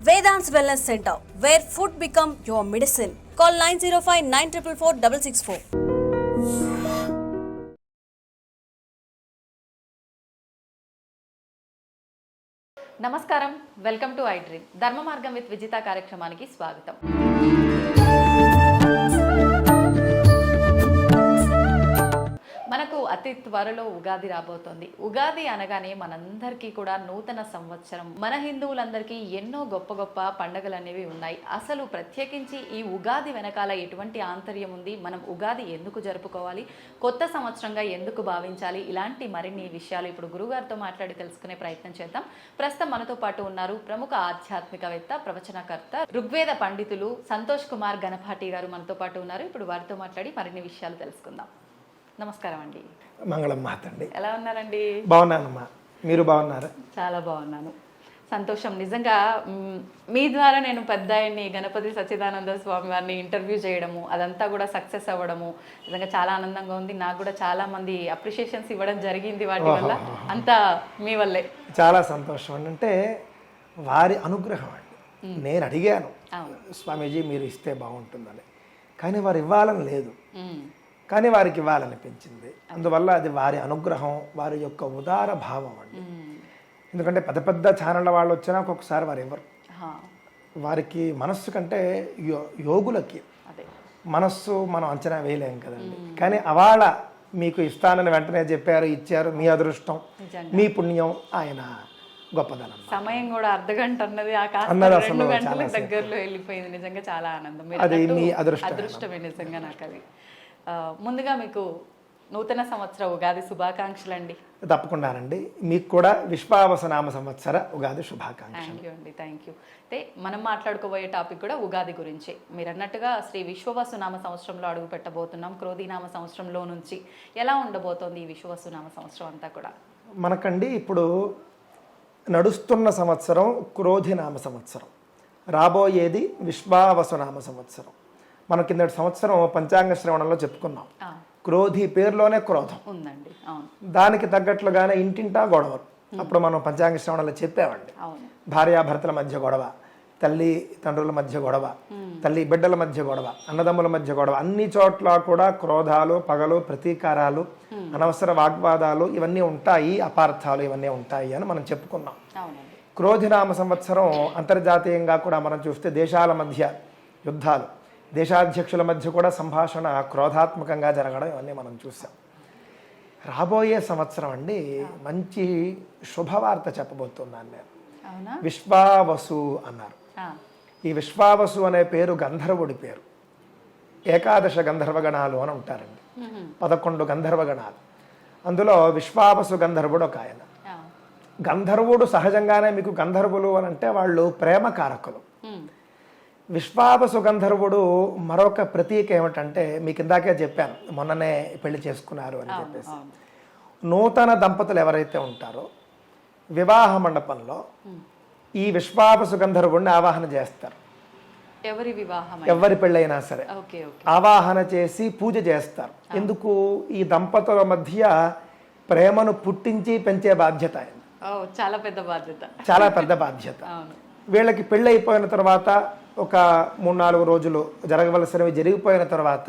Vedant's Wellness Center, where food become your medicine. Call 905-944-664. నమస్కారం, welcome to I dream. ధర్మ మార్గం with Vijitha కార్యక్రమానికి స్వాగతం. మనకు అతి త్వరలో ఉగాది రాబోతోంది. ఉగాది అనగానే మనందరికీ కూడా నూతన సంవత్సరం. మన హిందువులందరికీ ఎన్నో గొప్ప గొప్ప పండుగలు అనేవి ఉన్నాయి. అసలు ప్రత్యేకించి ఈ ఉగాది వెనకాల ఎటువంటి ఆంతర్యం ఉంది, మనం ఉగాది ఎందుకు జరుపుకోవాలి, కొత్త సంవత్సరంగా ఎందుకు భావించాలి, ఇలాంటి మరిన్ని విషయాలు ఇప్పుడు గురుగారితో మాట్లాడి తెలుసుకునే ప్రయత్నం చేద్దాం. ప్రస్తుతం మనతో పాటు ఉన్నారు ప్రముఖ ఆధ్యాత్మికవేత్త, ప్రవచనకర్త, ఋగ్వేద పండితులు సంతోష్ కుమార్ గణపాటి గారు మనతో పాటు ఉన్నారు. ఇప్పుడు వారితో మాట్లాడి మరిన్ని విషయాలు తెలుసుకుందాం. నమస్కారం అండి. మంగళం మాతండి. ఎలా ఉన్నారండి? బాగున్నానమ్మా, మీరు బాగున్నారా? చాలా బాగున్నాను, సంతోషం. నిజంగా మీ ద్వారా నేను పెద్ద ఆయన్ని గణపతి సచ్చిదానంద స్వామి వారిని ఇంటర్వ్యూ చేయడము, అదంతా కూడా సక్సెస్ అవ్వడము నిజంగా చాలా ఆనందంగా ఉంది. నాకు కూడా చాలా మంది అప్రిషియేషన్స్ ఇవ్వడం జరిగింది వాటి వల్ల. అంతా మీ వల్లే. చాలా సంతోషం అండి. అంటే వారి అనుగ్రహం అండి. నేను అడిగాను స్వామీజీ మీరు ఇస్తే బాగుంటుందని, కానీ వారు ఇవ్వాలని లేదు, కానీ వారికి ఇవ్వాలనిపించింది. అందువల్ల అది వారి అనుగ్రహం, వారి యొక్క ఉదార భావం అండి. ఎందుకంటే పెద్ద పెద్ద ఛానళ్ళ వాళ్ళు వచ్చినా ఒక్కొక్కసారి వారు ఇవ్వరు. వారికి మనస్సు కంటే యోగులకి మనస్సు మనం అంచనా వేయలేం కదండి. కానీ అవాళ మీకు ఇస్తానని వెంటనే చెప్పారు, ఇచ్చారు. మీ అదృష్టం, మీ పుణ్యం, ఆయన గొప్పదనం. సమయం కూడా అర్ధగంట అన్నది ఆ 2 గంటల దగ్గరలో వెళ్ళిపోయింది. నిజంగా చాలా ఆనందం. అది మీ అదృష్టమే నిజంగా. నాకు అది ముందుగా మీకు నూతన సంవత్సర ఉగాది శుభాకాంక్షలు అండి. తప్పకుండానండి, మీకు కూడా విశ్వావసనామ సంవత్సర ఉగాది శుభాకాంక్షలు. థ్యాంక్ యూ అండి, థ్యాంక్ యూ. అయితే మనం మాట్లాడుకోబోయే టాపిక్ కూడా ఉగాది గురించి. మీరు అన్నట్టుగా శ్రీ విశ్వవసునామ సంవత్సరంలో అడుగు పెట్టబోతున్నాం. క్రోధీనామ సంవత్సరంలో నుంచి ఎలా ఉండబోతోంది ఈ విశ్వవసునామ సంవత్సరం అంతా కూడా? మనకండి ఇప్పుడు నడుస్తున్న సంవత్సరం క్రోధినామ సంవత్సరం, రాబోయేది విశ్వావసునామ సంవత్సరం. మన కిందటి సంవత్సరం పంచాంగ శ్రవణంలో చెప్పుకున్నాం, క్రోధి పేరులోనే క్రోధం ఉందండి. దానికి తగ్గట్లుగానే ఇంటింటా గొడవలు. అప్పుడు మనం పంచాంగ శ్రవణంలో చెప్పామండి, భార్యాభర్తల మధ్య గొడవ, తల్లి తండ్రుల మధ్య గొడవ, తల్లి బిడ్డల మధ్య గొడవ, అన్నదమ్ముల మధ్య గొడవ, అన్ని చోట్ల కూడా క్రోధాలు, పగలు, ప్రతీకారాలు, అనవసర వాగ్వాదాలు ఇవన్నీ ఉంటాయి, అపార్థాలు ఇవన్నీ ఉంటాయి అని మనం చెప్పుకున్నాం. క్రోధినామ సంవత్సరం అంతర్జాతీయంగా కూడా మనం చూస్తే దేశాల మధ్య యుద్ధాలు, దేశాధ్యక్షుల మధ్య కూడా సంభాషణ క్రోధాత్మకంగా జరగడం ఇవన్నీ మనం చూసాం. రాబోయే సంవత్సరం అండి మంచి శుభవార్త చెప్పబోతున్నాను నేను. విశ్వావసు అన్నారు. ఈ విశ్వావసు అనే పేరు గంధర్వుడి పేరు. ఏకాదశ గంధర్వగణాలు అని ఉంటారండి, 11 గంధర్వగణాలు. అందులో విశ్వావసు గంధర్వుడు ఒక ఆయన. గంధర్వుడు సహజంగానే మీకు గంధర్వులు అని అంటే వాళ్ళు ప్రేమ కారకులు. విశ్వావసు గంధర్వుడు మరొక ప్రతీక ఏమిటంటే, మీకు ఇందాకే చెప్పాను, మొన్ననే పెళ్లి చేసుకున్నారు అని చెప్పేసి. నూతన దంపతులు ఎవరైతే ఉంటారో వివాహ మండపంలో ఈ విశ్వావసు గంధర్వుడిని ఆవాహన చేస్తారు. ఎవరి పెళ్ళైనా సరే ఆవాహన చేసి పూజ చేస్తారు. ఎందుకు? ఈ దంపతుల మధ్య ప్రేమను పుట్టించి పెంచే బాధ్యత ఆయన. చాలా పెద్ద బాధ్యత, చాలా పెద్ద బాధ్యత. వీళ్ళకి పెళ్ళి అయిపోయిన తర్వాత ఒక 3-4 రోజులు జరగవలసినవి జరిగిపోయిన తర్వాత,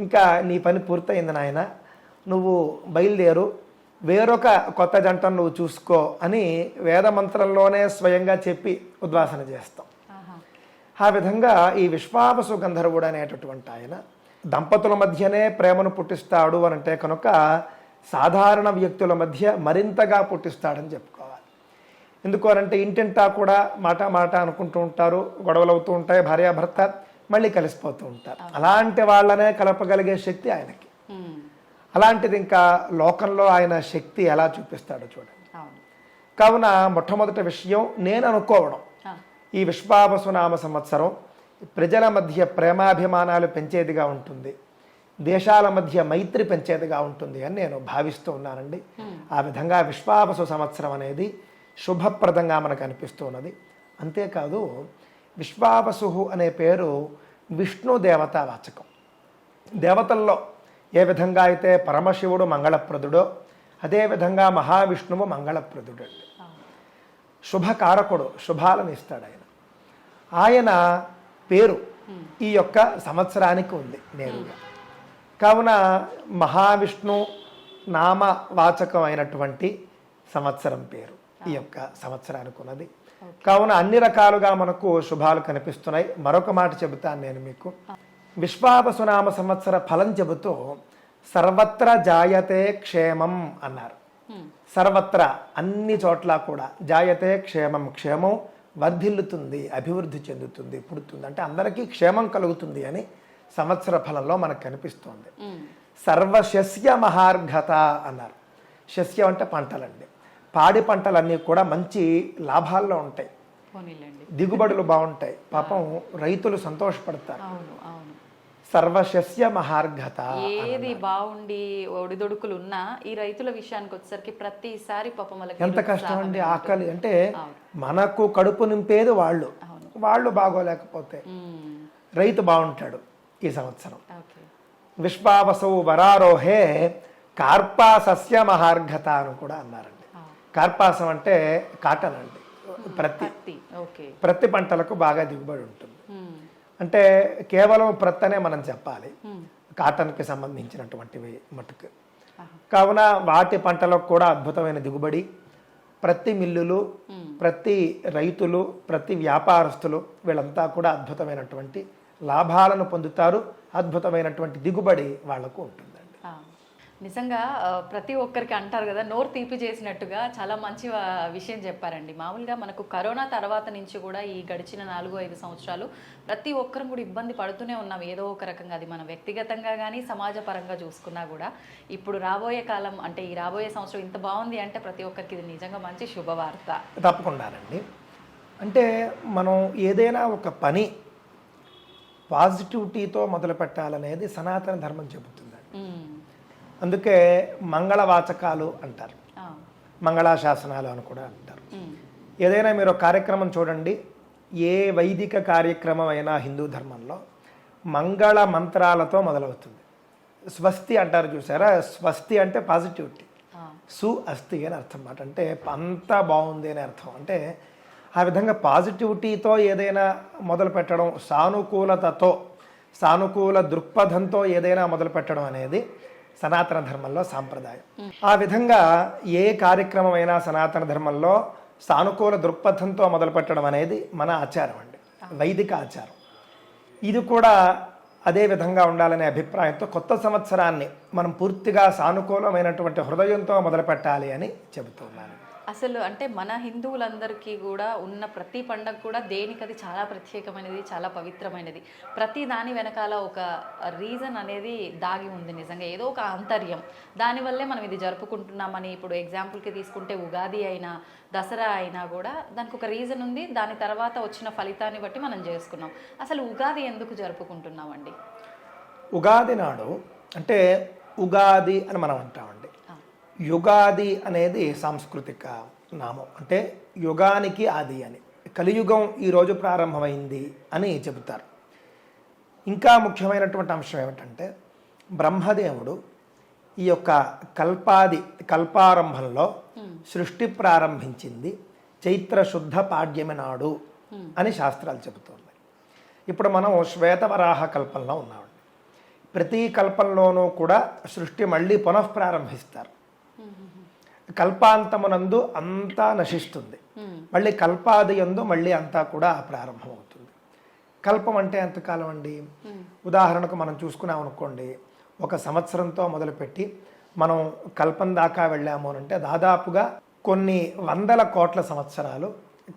ఇంకా నీ పని పూర్తయింది నాయన, నువ్వు బయలుదేరు, వేరొక కొత్త జంటను నువ్వు చూసుకో అని వేదమంత్రంలోనే స్వయంగా చెప్పి ఉద్వాసన చేస్తాం. ఆ విధంగా ఈ విశ్వావసు గంధర్వుడు అనేటటువంటి ఆయన దంపతుల మధ్యనే ప్రేమను పుట్టిస్తాడు అని అంటే కనుక సాధారణ వ్యక్తుల మధ్య మరింతగా పుట్టిస్తాడని చెప్పుకోవాలి. ఎందుకు అనంటే ఇంటింటా కూడా మాట అనుకుంటూ ఉంటారు, గొడవలు అవుతూ ఉంటాయి, భార్యాభర్త మళ్ళీ కలిసిపోతూ ఉంటారు. అలాంటి వాళ్ళనే కలపగలిగే శక్తి ఆయనకి. అలాంటిది ఇంకా లోకంలో ఆయన శక్తి ఎలా చూపిస్తాడో చూడండి. కావున మొట్టమొదటి విషయం నేను అనుకోవడం, ఈ విశ్వావసునామ సంవత్సరం ప్రజల మధ్య ప్రేమాభిమానాలు పెంచేదిగా ఉంటుంది, దేశాల మధ్య మైత్రి పెంచేదిగా ఉంటుంది అని నేను భావిస్తూ ఉన్నానండి. ఆ విధంగా విశ్వావసు సంవత్సరం అనేది శుభప్రదంగా మనకు అనిపిస్తూ ఉన్నది. అంతేకాదు విశ్వావసు అనే పేరు విష్ణు దేవతా వాచకం. దేవతల్లో ఏ విధంగా అయితే పరమశివుడు మంగళప్రదుడో అదేవిధంగా మహావిష్ణువు మంగళప్రదుడు. శుభకారకుడు, శుభాలను ఇస్తాడు ఆయన. ఆయన పేరు ఈ యొక్క సంవత్సరానికి ఉంది నేరుగా. కావున మహావిష్ణు నామవాచకమైనటువంటి సంవత్సరం పేరు ఈ యొక్క సంవత్సరానికి ఉన్నది. కావున అన్ని రకాలుగా మనకు శుభాలు కనిపిస్తున్నాయి. మరొక మాట చెబుతాను నేను మీకు. విశ్వావసునామ సంవత్సర ఫలం చెబుతూ సర్వత్ర జాయతే క్షేమం అన్నారు. సర్వత్ర అన్ని చోట్ల కూడా జాయతే క్షేమం, క్షేమం వర్ధిల్లుతుంది, అభివృద్ధి చెందుతుంది, పుడుతుంది, అంటే అందరికీ క్షేమం కలుగుతుంది అని సంవత్సర ఫలంలో మనకు కనిపిస్తుంది. సర్వశస్య మహార్ఘత అన్నారు. శస్యం అంటే పంటలండి. పాడి పంటలన్నీ కూడా మంచి లాభాల్లో ఉంటాయి, దిగుబడులు బాగుంటాయి, పాపం రైతులు సంతోషపడతారు. సర్వశస్య మహార్ఘత. ఏది బాగుండి ఒడిదొడుకులు ఉన్నా ఈ రైతుల విషయానికి వచ్చేసరికి ప్రతిసారి పాపం ఎంత కష్టం అండి. ఆకలి అంటే మనకు కడుపు నింపేది వాళ్ళు బాగోలేకపోతే రైతు బాగుంటాడు. ఈ సంవత్సరం విశ్వావసౌ వరారోహే కార్పాసస్య మహార్ఘత అని కూడా అన్నారండి. కార్పాసం అంటే కాటన్ అండి. ప్రతి పంటలకు బాగా దిగుబడి ఉంటుంది. అంటే కేవలం ప్రత్తనే మనం చెప్పాలి, కాటన్కి సంబంధించినటువంటివి మటుకు. కావున వాటి పంటలకు కూడా అద్భుతమైన దిగుబడి. ప్రతి మిల్లులు, ప్రతి రైతులు, ప్రతి వ్యాపారస్తులు వీళ్ళంతా కూడా అద్భుతమైనటువంటి లాభాలను పొందుతారు. అద్భుతమైనటువంటి దిగుబడి వాళ్లకు ఉంటుందండి. నిజంగా ప్రతి ఒక్కరికి అంటారు కదా, నోరు తీపి చేసినట్టుగా చాలా మంచి విషయం చెప్పారండి. మామూలుగా మనకు కరోనా తర్వాత నుంచి కూడా ఈ గడిచిన 4-5 సంవత్సరాలు ప్రతి ఒక్కరం కూడా ఇబ్బంది పడుతూనే ఉన్నాం ఏదో ఒక రకంగా. అది మన వ్యక్తిగతంగా కానీ సమాజ పరంగా చూసుకున్నా కూడా ఇప్పుడు రాబోయే కాలం అంటే ఈ రాబోయే సంవత్సరం ఇంత బాగుంది అంటే ప్రతి ఒక్కరికి ఇది నిజంగా మంచి శుభవార్త. తప్పకుండానండి. అంటే మనం ఏదైనా ఒక పని పాజిటివిటీతో మొదలు పెట్టాలనేది సనాతన ధర్మం చెబుతుందండి. అందుకే మంగళవాచకాలు అంటారు, మంగళాశాసనాలు అని కూడా అంటారు. ఏదైనా మీరు కార్యక్రమం చూడండి, ఏ వైదిక కార్యక్రమం అయినా హిందూ ధర్మంలో మంగళ మంత్రాలతో మొదలవుతుంది. స్వస్తి అంటారు చూసారా, స్వస్తి అంటే పాజిటివిటీ, సు అస్తి అని అర్థం అన్నమాట. అంటే అంతా బాగుంది అని అర్థం. అంటే ఆ విధంగా పాజిటివిటీతో ఏదైనా మొదలు పెట్టడం, సానుకూలతతో, సానుకూల దృక్పథంతో ఏదైనా మొదలు పెట్టడం అనేది సనాతన ధర్మంలో సాంప్రదాయం. ఆ విధంగా ఏ కార్యక్రమం అయినా సనాతన ధర్మంలో సానుకూల దృక్పథంతో మొదలు పెట్టడం అనేది మన ఆచారం అండి, వైదిక ఆచారం. ఇది కూడా అదే విధంగా ఉండాలనే అభిప్రాయంతో కొత్త సంవత్సరాన్ని మనం పూర్తిగా సానుకూలమైనటువంటి హృదయంతో మొదలు పెట్టాలి అని చెబుతున్నాను. అసలు అంటే మన హిందువులందరికీ కూడా ఉన్న ప్రతి పండగ కూడా దేనికది చాలా ప్రత్యేకమైనది, చాలా పవిత్రమైనది. ప్రతి దాని వెనకాల ఒక రీజన్ అనేది దాగి ఉంది. నిజంగా ఏదో ఒక ఆంతర్యం, దానివల్లే మనం ఇది జరుపుకుంటున్నామని. ఇప్పుడు ఎగ్జాంపుల్కి తీసుకుంటే ఉగాది అయినా దసరా అయినా కూడా దానికి ఒక రీజన్ ఉంది. దాని తర్వాత వచ్చిన ఫలితాన్ని బట్టి మనం చేసుకున్నాం. అసలు ఉగాది ఎందుకు జరుపుకుంటున్నామండి? ఉగాది నాడు అంటే ఉగాది అని మనం అంటామండి. యుగాది అనేది సాంస్కృతిక నామం. అంటే యుగానికి ఆది అని, కలియుగం ఈరోజు ప్రారంభమైంది అని చెబుతారు. ఇంకా ముఖ్యమైనటువంటి అంశం ఏమిటంటే బ్రహ్మదేవుడు ఈ యొక్క కల్పారంభంలో సృష్టి ప్రారంభించింది చైత్ర శుద్ధ పాడ్యమి నాడు అని శాస్త్రాలు చెబుతున్నాయి. ఇప్పుడు మనం శ్వేతవరాహ కల్పంలో ఉన్నామండి. ప్రతి కల్పంలోనూ కూడా సృష్టి మళ్ళీ పునఃప్రారంభిస్తారు. కల్పాంతమునందు అంతా నశిస్తుంది, మళ్ళీ కల్పాది యందు మళ్ళీ అంతా కూడా ప్రారంభమవుతుంది. కల్పం అంటే ఎంతకాలం అండి? ఉదాహరణకు మనం చూసుకున్నాం అనుకోండి, ఒక సంవత్సరంతో మొదలుపెట్టి మనం కల్పం దాకా వెళ్ళాము అంటే దాదాపుగా కొన్ని 100 కోట్ల సంవత్సరాలు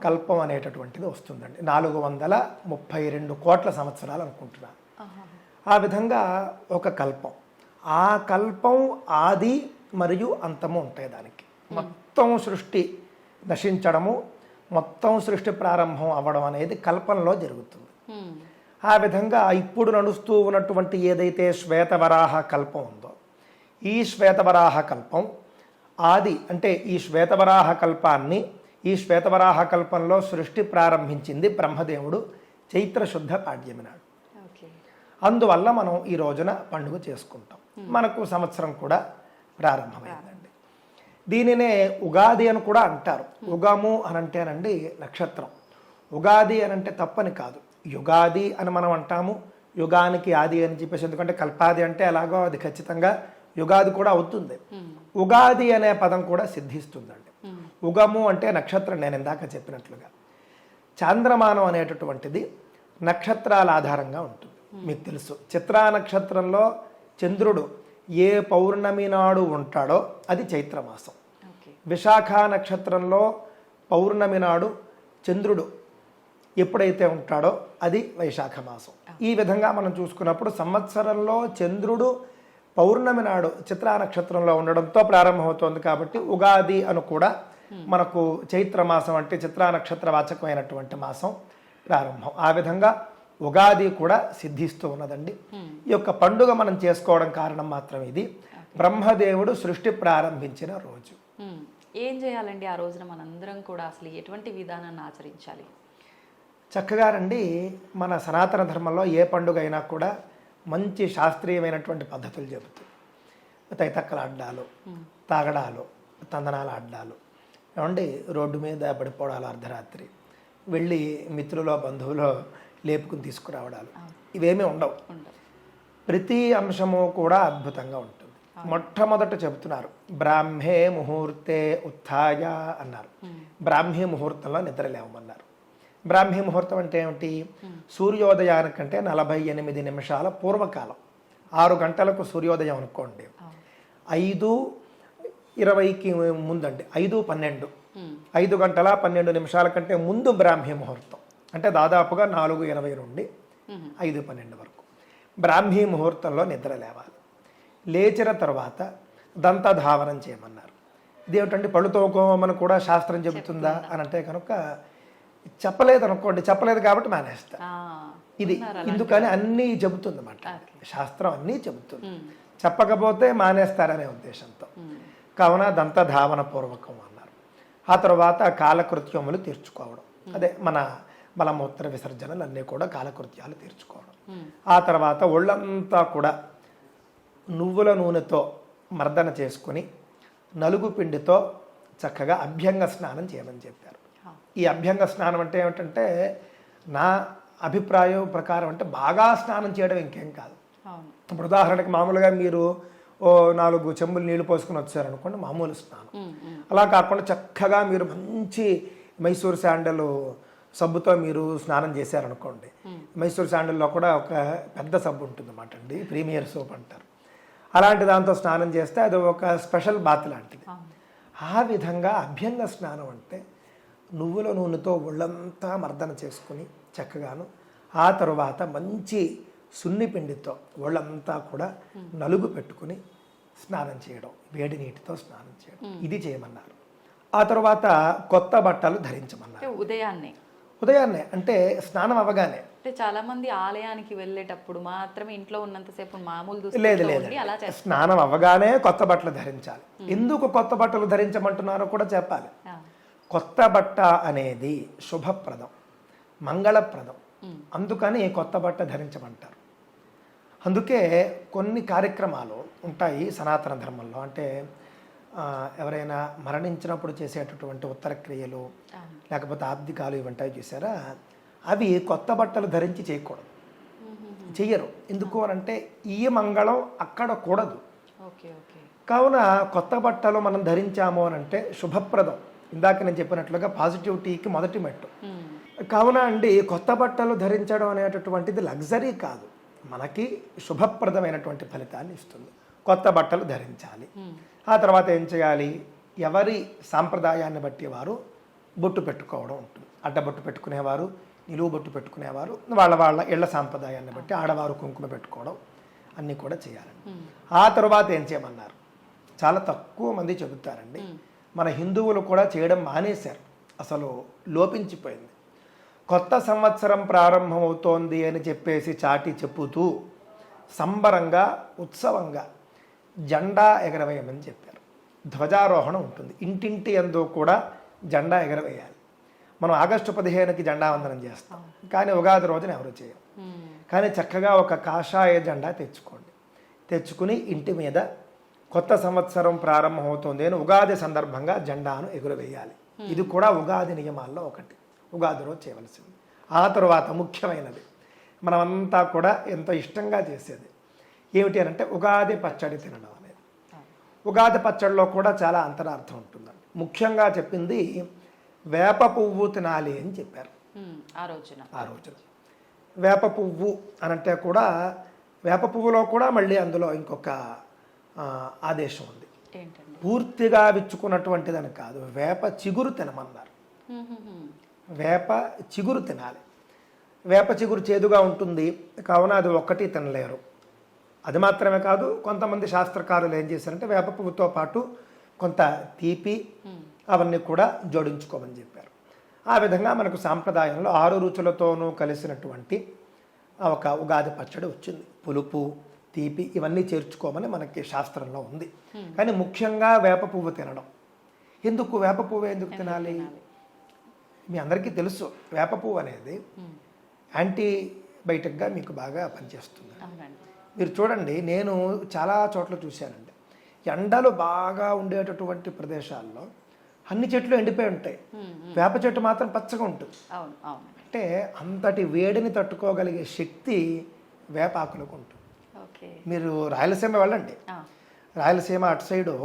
కల్పం అనేటటువంటిది వస్తుందండి. 432 కోట్ల సంవత్సరాలు అనుకుంటున్నాను. ఆ విధంగా ఒక కల్పం, ఆ కల్పం ఆది మరియు అంతము ఉంటాయి. దానికి మొత్తం సృష్టి నశించడము, మొత్తం సృష్టి ప్రారంభం అవ్వడం అనేది కల్పంలో జరుగుతుంది. ఆ విధంగా ఇప్పుడు నడుస్తూ ఉన్నటువంటి ఏదైతే శ్వేతవరాహ కల్పం ఉందో, ఈ శ్వేతవరాహ కల్పం ఆది అంటే ఈ శ్వేతవరాహ కల్పాన్ని, ఈ శ్వేతవరాహ కల్పంలో సృష్టి ప్రారంభించింది బ్రహ్మదేవుడు చైత్ర శుద్ధ పాడ్యమి నాడు. అందువల్ల మనం ఈ రోజున పండుగ చేసుకుంటాం. మనకు సంవత్సరం కూడా ప్రారంభమైందండి. దీనినే ఉగాది అని కూడా అంటారు. ఉగము అని అంటేనండి నక్షత్రం. ఉగాది అని అంటే తప్పని కాదు, యుగాది అని మనం అంటాము, యుగానికి ఆది అని చెప్పేసి. ఎందుకంటే కల్పాది అంటే ఎలాగో అది ఖచ్చితంగా యుగాది కూడా అవుతుంది. ఉగాది అనే పదం కూడా సిద్ధిస్తుందండి. ఉగము అంటే నక్షత్రం, నేను ఇందాక చెప్పినట్లుగా. చాంద్రమానం అనేటటువంటిది నక్షత్రాల ఆధారంగా ఉంటుంది. మీకు తెలుసు, చిత్రా నక్షత్రంలో చంద్రుడు ఏ పౌర్ణమి నాడు ఉంటాడో అది చైత్రమాసం. విశాఖ నక్షత్రంలో పౌర్ణమి నాడు చంద్రుడు ఎప్పుడైతే ఉంటాడో అది వైశాఖ మాసం. ఈ విధంగా మనం చూసుకున్నప్పుడు సంవత్సరంలో చంద్రుడు పౌర్ణమి నాడు చిత్రా నక్షత్రంలో ఉండడంతో ప్రారంభమవుతోంది. కాబట్టి ఉగాది అని కూడా మనకు చైత్రమాసం అంటే చిత్రా నక్షత్ర వాచకమైనటువంటి మాసం ప్రారంభం. ఆ విధంగా ఉగాది కూడా సిద్ధిస్తూ ఉన్నదండి. ఈ యొక్క పండుగ మనం చేసుకోవడం కారణం మాత్రం ఇది, బ్రహ్మదేవుడు సృష్టి ప్రారంభించిన రోజు. ఏం చేయాలండి ఆ రోజున మనందరం కూడా? అసలు ఎటువంటి విధానాన్ని ఆచరించాలి? చక్కగా రండి, మన సనాతన ధర్మంలో ఏ పండుగ అయినా కూడా మంచి శాస్త్రీయమైనటువంటి పద్ధతులు చెబుతాయి. తైతక్కల అడ్డాలు, తాగడాలు, తందనాల అడ్డాలు, ఏమండి రోడ్డు మీద పడిపోవడాలు, అర్ధరాత్రి వెళ్ళి మిత్రులో బంధువులో లేపుకుని తీసుకురావడాలు, ఇవేమీ ఉండవు. ప్రతి అంశము కూడా అద్భుతంగా ఉంటుంది. మొట్టమొదట చెబుతున్నారు బ్రాహ్మే ముహూర్తే ఉత్థాయ అన్నారు. బ్రాహ్మీ ముహూర్తంలో నిద్ర లేవమన్నారు. బ్రాహ్మీ ముహూర్తం అంటే ఏమిటి? సూర్యోదయానికంటే 48 నిమిషాల పూర్వకాలం. 6 గంటలకు సూర్యోదయం అనుకోండి, 5:20కి ముందండి, 5:12, 5 గంటల 12 నిమిషాల కంటే ముందు బ్రాహ్మీ ముహూర్తం. అంటే దాదాపుగా 4:20 నుండి 5:12 వరకు బ్రాహ్మీ ముహూర్తంలో నిద్ర లేవాలి. లేచిన తర్వాత దంతధావనం చేయమన్నారు. ఇదేమిటండి, పళ్ళు తోకోమని కూడా శాస్త్రం చెబుతుందా అని అంటే కనుక చెప్పలేదు అనుకోండి, చెప్పలేదు కాబట్టి మానేస్తా. ఇది ఎందుకని అన్నీ చెబుతుంది అన్నమాట, శాస్త్రం అన్నీ చెబుతుంది. చెప్పకపోతే మానేస్తారనే ఉద్దేశంతో కావున దంతధావన పూర్వకం అన్నారు. ఆ తర్వాత కాలకృత్యములు తీర్చుకోవడం, అదే మన మలమూత్ర విసర్జనలు అన్నీ కూడా కాలకృత్యాలు తీర్చుకోవడం. ఆ తర్వాత ఒళ్ళంతా కూడా నువ్వుల నూనెతో మర్దన చేసుకుని నలుగు పిండితో చక్కగా అభ్యంగ స్నానం చేయమని చెప్పారు. ఈ అభ్యంగ స్నానం అంటే ఏమిటంటే, నా అభిప్రాయం ప్రకారం అంటే బాగా స్నానం చేయడం ఇంకేం కాదు. ఇప్పుడు ఉదాహరణకి మామూలుగా మీరు 4 చెంబులు నీళ్లు పోసుకుని వచ్చారనుకోండి, మామూలు స్నానం. అలా కాకుండా చక్కగా మీరు మంచి మైసూర్ శాండల్ సబ్బుతో మీరు స్నానం చేశారనుకోండి, మైసూర్ శాండల్లో కూడా ఒక పెద్ద సబ్బు ఉంటుంది అన్నమాట అండి, ప్రీమియర్ సోప్ అంటారు. అలాంటి దాంతో స్నానం చేస్తే అది ఒక స్పెషల్ బాత్ లాంటిది. ఆ విధంగా అభ్యంగ స్నానం అంటే నువ్వుల నూనెతో ఒళ్ళంతా మర్దన చేసుకుని చక్కగాను, ఆ తరువాత మంచి సున్ని పిండితో ఒళ్ళంతా కూడా నలుగు పెట్టుకుని స్నానం చేయడం, వేడి నీటితో స్నానం చేయడం, ఇది చేయమన్నారు. ఆ తర్వాత కొత్త బట్టలు ధరించమన్నారు. ఉదయాన్నే అంటే స్నానం అవ్వగానే. అంటే చాలా మంది ఆలయానికి వెళ్ళేటప్పుడు మాత్రమే ఇంట్లో ఉన్నంతసేపు మామూలు లేదు, స్నానం అవ్వగానే కొత్త బట్టలు ధరించాలి. ఎందుకు కొత్త బట్టలు ధరించమంటున్నారో కూడా చెప్పాలి. కొత్త బట్ట అనేది శుభప్రదం, మంగళప్రదం. అందుకని కొత్త బట్ట ధరించమంటారు. అందుకే కొన్ని కార్యక్రమాలు ఉంటాయి సనాతన ధర్మంలో. అంటే ఎవరైనా మరణించినప్పుడు చేసేటటువంటి ఉత్తర క్రియలు, లేకపోతే ఆబ్దికాలు ఇవి ఉంటాయి చూసారా, అవి కొత్త బట్టలు ధరించి చేయకూడదు, చెయ్యరు. ఎందుకు అనంటే ఈ మంగళం అక్కడ కూడదు. కావున కొత్త బట్టలు మనం ధరించాము అనంటే శుభప్రదం. ఇందాక నేను చెప్పినట్లుగా పాజిటివిటీకి మొదటి మెట్టు. కావున అండి, కొత్త బట్టలు ధరించడం అనేటటువంటిది లగ్జరీ కాదు, మనకి శుభప్రదమైనటువంటి ఫలితాన్ని ఇస్తుంది. కొత్త బట్టలు ధరించాలి. ఆ తర్వాత ఏం చేయాలి? ఎవరి సాంప్రదాయాన్ని బట్టి వారు బొట్టు పెట్టుకోవడం ఉంటుంది. అడ్డబొట్టు పెట్టుకునేవారు, నిలువు బొట్టు పెట్టుకునేవారు, వాళ్ళ ఇళ్ల సాంప్రదాయాన్ని బట్టి ఆడవారు కుంకుమ పెట్టుకోవడం అన్నీ కూడా చేయాలండి. ఆ తర్వాత ఏం చేయమన్నారు? చాలా తక్కువ మంది చెబుతారండి. మన హిందువులు కూడా చేయడం మానేశారు, అసలు లోపించిపోయింది. కొత్త సంవత్సరం ప్రారంభమవుతోంది అని చెప్పేసి చాటి చెప్పుతూ సంబరంగా ఉత్సవంగా జెండా ఎగరవేయమని చెప్పారు. ధ్వజారోహణం ఉంటుంది, ఇంటింటి యందు కూడా జెండా ఎగరవేయాలి. మనం ఆగస్టు 15కి జెండా వందనం చేస్తాం, కానీ ఉగాది రోజున ఎవరు చేయరు. కానీ చక్కగా ఒక కాషాయ జెండా తెచ్చుకుని ఇంటి మీద కొత్త సంవత్సరం ప్రారంభమవుతోంది అని ఉగాది సందర్భంగా జెండాను ఎగురవేయాలి. ఇది కూడా ఉగాది నియమాల్లో ఒకటి. ఉగాది రోజు చేయవలసింది. ఆ తర్వాత ముఖ్యమైనది మనమంతా కూడా ఎంతో ఇష్టంగా చేసేది ఏమిటి అని అంటే ఉగాది పచ్చడి తినడం అనేది. ఉగాది పచ్చడిలో కూడా చాలా అంతరార్థం ఉంటుందండి. ముఖ్యంగా చెప్పింది వేప పువ్వు తినాలి అని చెప్పారు ఆ రోజున. వేప పువ్వు అనంటే కూడా వేప పువ్వులో కూడా మళ్ళీ అందులో ఇంకొక ఆదేశం ఉంది. పూర్తిగా విచ్చుకున్నటువంటిదని కాదు, వేప చిగురు తినమన్నారు. వేప చిగురు తినాలి. వేప చిగురు చేదుగా ఉంటుంది కావున అది ఒక్కటి తినలేరు. అది మాత్రమే కాదు, కొంతమంది శాస్త్రకారులు ఏం చేశారంటే వేప పువ్వుతో పాటు కొంత తీపి అవన్నీ కూడా జోడించుకోమని చెప్పారు. ఆ విధంగా మనకు సాంప్రదాయంలో 6 రుచులతోనూ కలిసినటువంటి ఒక ఉగాది పచ్చడి వచ్చింది. పులుపు, తీపి ఇవన్నీ చేర్చుకోమని మనకి శాస్త్రంలో ఉంది. కానీ ముఖ్యంగా వేప పువ్వు తినడం. ఎందుకు వేప పువ్వు ఎందుకు తినాలి? మీ అందరికీ తెలుసు వేప పువ్వు అనేది యాంటీబయాటిక్గా మీకు బాగా పనిచేస్తుంది. మీరు చూడండి, నేను చాలా చోట్ల చూశానండి, ఎండలు బాగా ఉండేటటువంటి ప్రదేశాల్లో అన్ని చెట్లు ఎండిపోయి ఉంటాయి, వేప చెట్టు మాత్రం పచ్చగా ఉంటుంది. అంటే అంతటి వేడిని తట్టుకోగలిగే శక్తి వేపాకులకు ఉంటుంది. మీరు రాయలసీమ వెళ్ళండి, రాయలసీమ అటు సైడు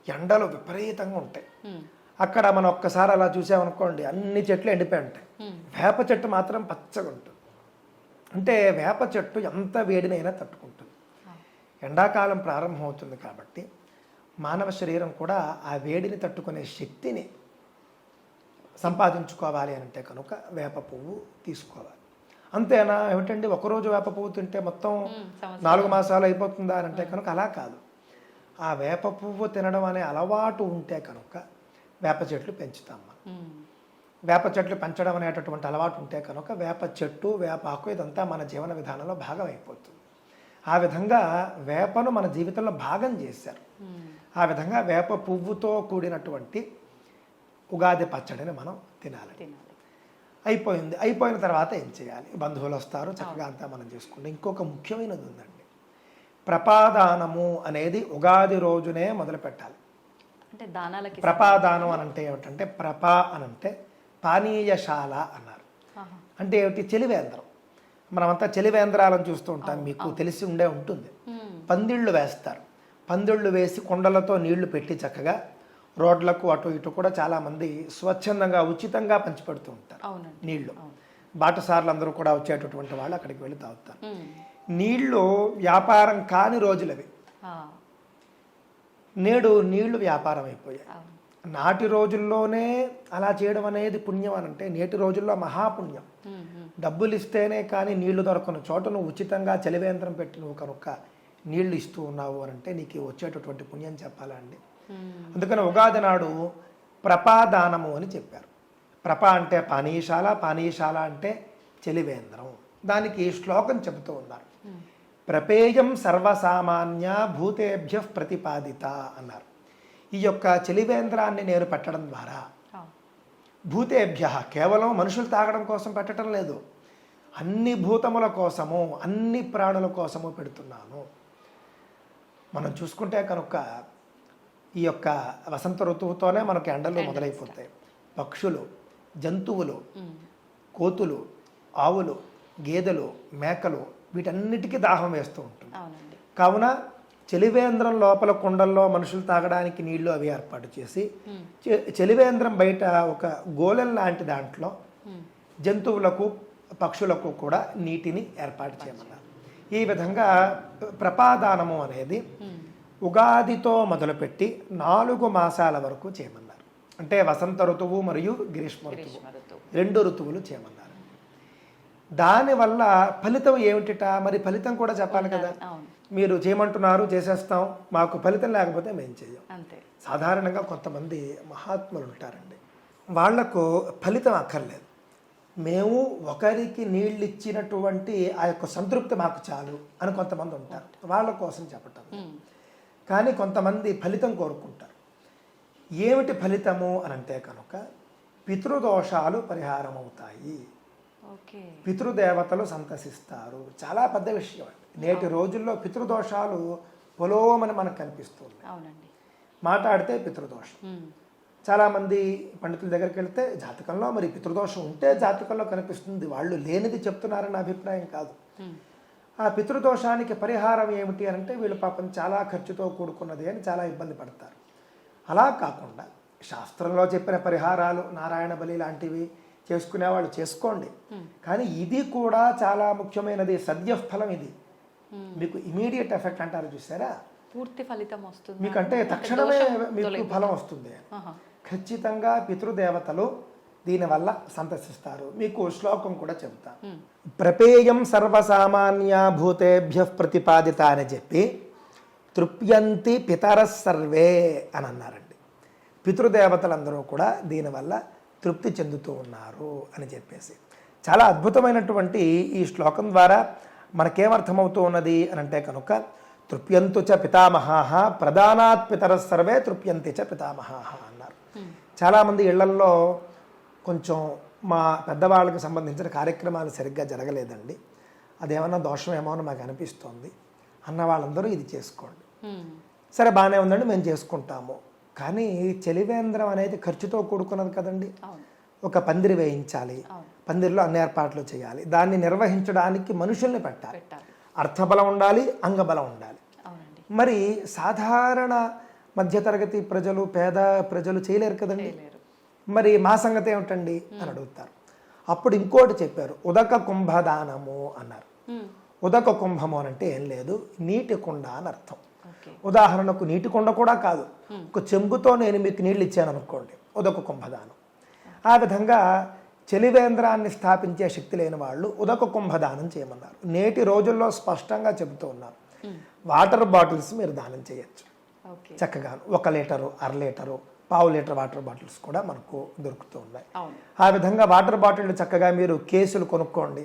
ఎండలు విపరీతంగా ఉంటాయి. అక్కడ మనం ఒక్కసారి అలా చూసామనుకోండి, అన్ని చెట్లు ఎండిపోయి ఉంటాయి, వేప చెట్టు మాత్రం పచ్చగా ఉంటుంది. అంటే వేప చెట్టు ఎంత వేడినైనా తట్టుకుంటుంది. ఎండాకాలం ప్రారంభమవుతుంది కాబట్టి మానవ శరీరం కూడా ఆ వేడిని తట్టుకునే శక్తిని సంపాదించుకోవాలి అంటే కనుక వేప పువ్వు తీసుకోవాలి. అంతేనా ఏమిటండి, ఒకరోజు వేప పువ్వు తింటే మొత్తం 4 మాసాలు అయిపోతుందా అని అంటే కనుక అలా కాదు. ఆ వేప పువ్వు తినడం అనే అలవాటు ఉంటే కనుక వేప చెట్లు పెంచుతాం. వేప చెట్లు పెంచడం అనేటటువంటి అలవాటు ఉంటే కనుక వేప చెట్టు, వేప ఆకు ఇదంతా మన జీవన విధానంలో భాగం అయిపోతుంది. ఆ విధంగా వేపను మన జీవితంలో భాగం చేశారు. ఆ విధంగా వేప పువ్వుతో కూడినటువంటి ఉగాది పచ్చడిని మనం తినాలి. అయిపోయింది. అయిపోయిన తర్వాత ఏం చేయాలి? బంధువులు వస్తారు, చక్కగా అంతా మనం చేసుకుంటాం. ఇంకొక ముఖ్యమైనది ఉందండి, ప్రపాదానము అనేది ఉగాది రోజునే మొదలు పెట్టాలి. అంటే దానాలకి ప్రపాదానం అని అంటే ఏమిటంటే, ప్రపా అనంటే పానీయశాల అన్నారు. అంటే ఏమిటి? చలివేంద్రం. మనమంతా చలివేంద్రాలను చూస్తూ ఉంటాం, మీకు తెలిసి ఉండే ఉంటుంది. పందిళ్ళు వేస్తారు. పందిళ్ళు వేసి కుండలతో నీళ్లు పెట్టి చక్కగా రోడ్లకు అటు ఇటు కూడా చాలామంది స్వచ్ఛందంగా ఉచితంగా పంచిపెడుతూ ఉంటారు నీళ్లు. బాటసార్లు అందరూ కూడా వచ్చేటటువంటి వాళ్ళు అక్కడికి వెళ్ళి తాగుతారు. నీళ్లు వ్యాపారం కాని రోజులవి. నేడు నీళ్లు వ్యాపారం అయిపోయాయి. నాటి రోజుల్లోనే అలా చేయడం అనేది పుణ్యం అని అంటే, నేటి రోజుల్లో మహాపుణ్యం. డబ్బులు ఇస్తేనే కానీ నీళ్లు దొరకని చోట నువ్వు ఉచితంగా చలివేంద్రం పెట్టి నువ్వు కనుక నీళ్లు ఇస్తూ ఉన్నావు అని అంటే నీకు వచ్చేటటువంటి పుణ్యం చెప్పాలండి. అందుకని ఉగాది నాడు ప్రపాదానము అని చెప్పారు. ప్రప అంటే పానీయశాల, పానీయశాల అంటే చలివేంద్రం. దానికి శ్లోకం చెబుతూ ఉన్నారు. ప్రపేయం సర్వసామాన్య భూతేభ్య ప్రతిపాదిత అన్నారు. ఈ యొక్క చలివేంద్రాన్ని నేను పెట్టడం ద్వారా భూతేభ్య, కేవలం మనుషులు తాగడం కోసం పెట్టడం లేదు, అన్ని భూతముల కోసము, అన్ని ప్రాణుల కోసము పెడుతున్నాను. మనం చూసుకుంటే కనుక ఈ యొక్క వసంత ఋతువుతోనే మనకు ఎండలు మొదలైపోతాయి. పక్షులు, జంతువులు, కోతులు, ఆవులు, గేదెలు, మేకలు వీటన్నిటికీ దాహం వేస్తూ ఉంటుంది. కావున చలివేంద్రం లోపల కుండల్లో మనుషులు తాగడానికి నీళ్లు అవి ఏర్పాటు చేసి, చలివేంద్రం బయట ఒక గోళం లాంటి దాంట్లో జంతువులకు, పక్షులకు కూడా నీటిని ఏర్పాటు చేయమన్నారు. ఈ విధంగా ప్రపాదానము అనేది ఉగాదితో మొదలుపెట్టి 4 మాసాల వరకు చేయమన్నారు. అంటే వసంత ఋతువు మరియు గ్రీష్మ ఋతువు 2 ఋతువులు చేయమన్నారు. దానివల్ల ఫలితం ఏమిటిట? మరి ఫలితం కూడా చెప్పాలి కదా. మీరు చేయమంటున్నారు, చేసేస్తాం, మాకు ఫలితం లేకపోతే మేము చేయం. సాధారణంగా కొంతమంది మహాత్ములు ఉంటారండి, వాళ్లకు ఫలితం అక్కర్లేదు. మేము ఒకరికి నీళ్ళు ఇచ్చినటువంటి ఆ యొక్క సంతృప్తి మాకు చాలు అని కొంతమంది ఉంటారు, వాళ్ళ కోసం చెప్పటం. కానీ కొంతమంది ఫలితం కోరుకుంటారు. ఏమిటి ఫలితము అని అంటే కనుక పితృదోషాలు పరిహారం అవుతాయి, పితృదేవతలు సంతసిస్తారు. చాలా పెద్ద విషయం అండి. నేటి రోజుల్లో పితృదోషాలు పొలోమని మనకు కనిపిస్తుంది. మాట్లాడితే పితృదోషం, చాలామంది పండితుల దగ్గరికి వెళ్తే జాతకంలో మరి పితృదోషం ఉంటే జాతకంలో కనిపిస్తుంది, వాళ్ళు లేనిది చెప్తున్నారన్న అభిప్రాయం కాదు. ఆ పితృదోషానికి పరిహారం ఏమిటి అంటే వీళ్ళు పాపం చాలా ఖర్చుతో కూడుకున్నది అని చాలా ఇబ్బంది పడతారు. అలా కాకుండా శాస్త్రంలో చెప్పిన పరిహారాలు నారాయణ బలి లాంటివి చేసుకునేవాళ్ళు చేసుకోండి. కానీ ఇది కూడా చాలా ముఖ్యమైనది, సద్యఫలం ఇది. మీకు ఇమీడియట్ ఎఫెక్ట్ అంటారు చూసారా, పూర్తి ఫలితం వస్తుంది, మీకంటే తక్షణమే మీకు ఫలం వస్తుంది. ఖచ్చితంగా పితృదేవతలు దీనివల్ల సంతసిస్తారు. మీకు శ్లోకం కూడా చెబుతా. ప్రపేయం సర్వసామాన్య భూతేభ్య ప్రతిపాదిత అని చెప్పి తృప్యంతి పితర సర్వే అని అన్నారండి. పితృదేవతలందరూ కూడా దీనివల్ల తృప్తి చెందుతూ ఉన్నారు అని చెప్పేసి చాలా అద్భుతమైనటువంటి ఈ శ్లోకం ద్వారా మనకేమర్థమవుతూ ఉన్నది అని అంటే కనుక తృప్యంతు చ పితామహాః ప్రధానాత్ పితర సర్వే తృప్యంతి చ పితామహాః అన్నారు. చాలామంది ఇళ్లల్లో కొంచెం మా పెద్దవాళ్ళకి సంబంధించిన కార్యక్రమాలు సరిగ్గా జరగలేదండి, అదేమన్నా దోషమేమో అని మాకు అనిపిస్తోంది అన్న వాళ్ళందరూ ఇది చేసుకోండి. సరే బాగానే ఉందండి, మేము చేసుకుంటాము. కానీ చలివేంద్రం అనేది ఖర్చుతో కూడుకున్నది కదండి. ఒక పందిరి వేయించాలి, పందిరిలో అన్ని ఏర్పాట్లు చేయాలి, దాన్ని నిర్వహించడానికి మనుషుల్ని పెట్టాలి, అర్థబలం ఉండాలి, అంగబలం ఉండాలి. మరి సాధారణ మధ్యతరగతి ప్రజలు పేద ప్రజలు చేయలేరు కదండి. మరి మా సంగతి ఏమిటండి అని అడుగుతారు. అప్పుడు ఇంకోటి చెప్పారు, ఉదక కుంభదానము అన్నారు. ఉదక కుంభము అంటే ఏం లేదు, నీటి కుండ అని అర్థం. ఉదాహరణకు నీటి కుండ కూడా కాదు, ఒక చెంబుతో నేను మీకు నీళ్ళు ఇచ్చాను అనుకోండి, ఉదక కుంభదానం. ఆ విధంగా చలివేంద్రాన్ని స్థాపించే శక్తి లేని వాళ్ళు ఉదక కుంభదానం చేయమన్నారు. నేటి రోజుల్లో స్పష్టంగా చెబుతూ ఉన్నారు, వాటర్ బాటిల్స్ మీరు దానం చేయొచ్చు చక్కగా. 1 litre, 1/2 litre, 1/2 litre water bottles కూడా మనకు దొరుకుతూ ఉన్నాయి. ఆ విధంగా వాటర్ బాటిల్ చక్కగా మీరు కేసులు కొనుక్కోండి.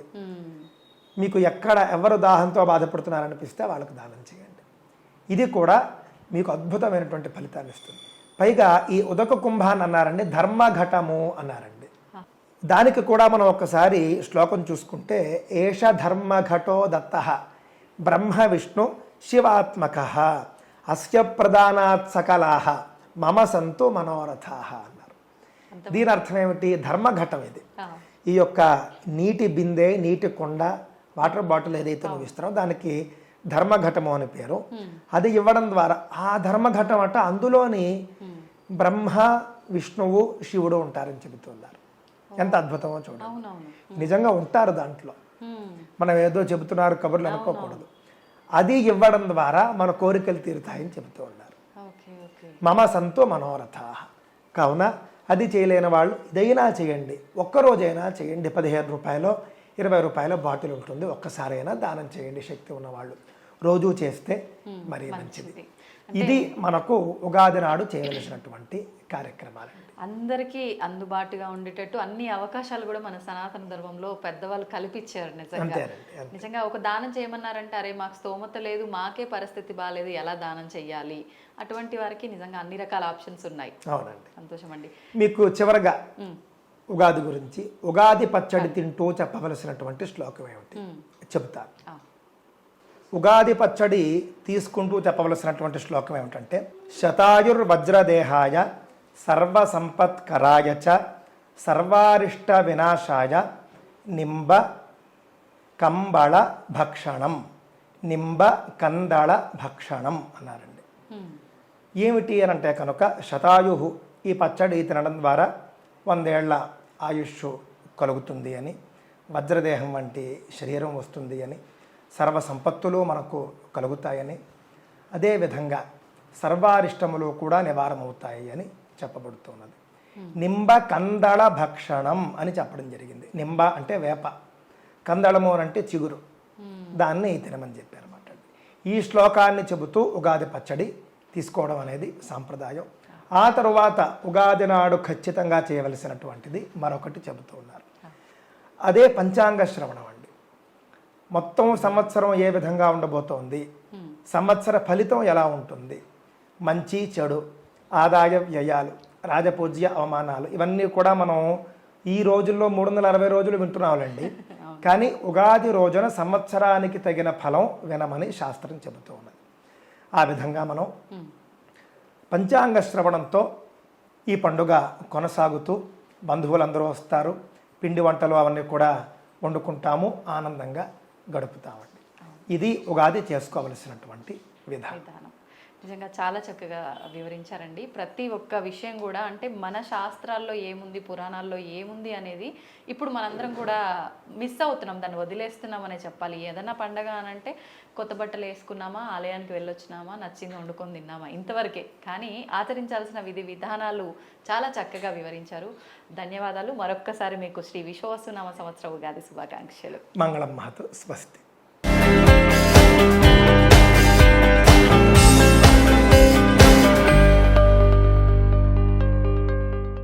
మీకు ఎక్కడ ఎవరు దాహంతో బాధపడుతున్నారనిపిస్తే వాళ్ళకు దానం చేయండి. ఇది కూడా మీకు అద్భుతమైనటువంటి ఫలితాన్ని ఇస్తుంది. పైగా ఈ ఉదక కుంభాన్ని అన్నారండి ధర్మఘటము అన్నారండి. దానికి కూడా మనం ఒకసారి శ్లోకం చూసుకుంటే, ఏష ధర్మఘటో దత్తః బ్రహ్మ విష్ణు శివాత్మక అస్య ప్రధానాత్ సకలాః మమ సంతు మనోరథాః అన్నారు. దీని అర్థం ఏమిటి? ధర్మఘటం ఇది. ఈ యొక్క నీటి బిందె, నీటి కొండ, వాటర్ బాటిల్ ఏదైతే నువ్వు ఇస్తున్నావో దానికి ధర్మఘటము అని పేరు. అది ఇవ్వడం ద్వారా ఆ ధర్మఘటం అంట అందులోని బ్రహ్మ విష్ణువు శివుడు ఉంటారని చెబుతున్నారు. ఎంత అద్భుతమో చూడండి. నిజంగా ఉంటారు దాంట్లో, మనం ఏదో చెబుతున్నారు కబుర్లు అనుకోకూడదు. అది ఇవ్వడం ద్వారా మన కోరికలు తీరుతాయని చెబుతూ ఉన్నారు. మమ సంతో మనోరథాః. కావున అది చేయలేని వాళ్ళు ఇదైనా చేయండి, ఒక్కరోజైనా చేయండి. 15 రూపాయలు 20 రూపాయల బాటిల్ ఉంటుంది, ఒక్కసారైనా దానం చేయండి శక్తి ఉన్నవాళ్ళు. రోజు చేస్తే మరీ మంచిది. ఇది మనకు ఉగాది నాడు చేయవలసినటువంటి కార్యక్రమాలండి. అందరికీ అందుబాటుగా ఉండేటట్టు అన్ని అవకాశాలు కూడా మన సనాతన ధర్మంలో పెద్దవాళ్ళు కల్పించారు. నిజంగా ఒక దానం చేయమన్నారంటే అరే మాకు స్తోమత లేదు, మాకే పరిస్థితి బాగాలేదు, ఎలా దానం చెయ్యాలి, అటువంటి వారికి నిజంగా అన్ని రకాల ఆప్షన్స్ ఉన్నాయి. అవునండి, సంతోషం అండి. మీకు చివరగా ఉగాది గురించి ఉగాది పచ్చడి తింటూ చెప్పవలసినటువంటి శ్లోకం ఏమిటి చెప్తాను. ఉగాది పచ్చడి తీసుకుంటూ చెప్పవలసినటువంటి శ్లోకం ఏమిటంటే, శతాయుర్వజ్రదేహాయ సర్వసంపత్కరాయ చ సర్వారిష్ట వినాశాయ నింబ కంబళ భక్షణం, నింబ కందళ భక్షణం అన్నారండి. ఏమిటి అని అంటే కనుక శతాయు, ఈ పచ్చడి తినడం ద్వారా 100 ఏళ్ల ఆయుష్ కలుగుతుంది అని, వజ్రదేహం వంటి శరీరం వస్తుంది అని, సర్వ సంపత్తులు మనకు కలుగుతాయని, అదేవిధంగా సర్వారిష్టములు కూడా నివారమవుతాయి అని చెప్పబడుతున్నది. నింబ కందళ భక్షణం అని చెప్పడం జరిగింది. నింబ అంటే వేప, కందళము అంటే చిగురు, దాన్ని తినమని చెప్పారన్నమాట. ఈ శ్లోకాన్ని చెబుతూ ఉగాది పచ్చడి తీసుకోవడం అనేది సాంప్రదాయం. ఆ తరువాత ఉగాది నాడు ఖచ్చితంగా చేయవలసినటువంటిది మరొకటి చెబుతూ ఉన్నారు. అదే పంచాంగ శ్రవణం అండి. మొత్తం సంవత్సరం ఏ విధంగా ఉండబోతోంది, సంవత్సర ఫలితం ఎలా ఉంటుంది, మంచి చెడు, ఆదాయ వ్యయాలు, రాజపూజ్య అవమానాలు, ఇవన్నీ కూడా మనం ఈ రోజుల్లో 360 రోజులు వింటున్నామండి. కానీ ఉగాది రోజున సంవత్సరానికి తగిన ఫలం వినమని శాస్త్రం చెబుతూ ఉన్నది. ఆ విధంగా మనం పంచాంగ శ్రవణంతో ఈ పండుగ కొనసాగుతూ బంధువులందరూ వస్తారు, పిండి వంటలు అవన్నీ కూడా వండుకుంటాము, ఆనందంగా గడుపుతామండి. ఇది ఉగాది చేసుకోవలసినటువంటి విధానం. నిజంగా చాలా చక్కగా వివరించారండి. ప్రతి ఒక్క విషయం కూడా అంటే మన శాస్త్రాల్లో ఏముంది, పురాణాల్లో ఏముంది అనేది ఇప్పుడు మనందరం కూడా మిస్ అవుతున్నాం, దాన్ని వదిలేస్తున్నామనే చెప్పాలి. ఏదైనా పండగ అనంటే కొత్త బట్టలు వేసుకున్నామా, ఆలయానికి వెళ్ళొచ్చినామా, నచ్చింది వండుకొని తిన్నామా, ఇంతవరకే. కానీ ఆచరించాల్సిన విధి విధానాలు చాలా చక్కగా వివరించారు. ధన్యవాదాలు. మరొక్కసారి మీకు శ్రీ విశ్వవసునామ సంవత్సర ఉగాది శుభాకాంక్షలు. మంగళం మహతు. స్వస్తి.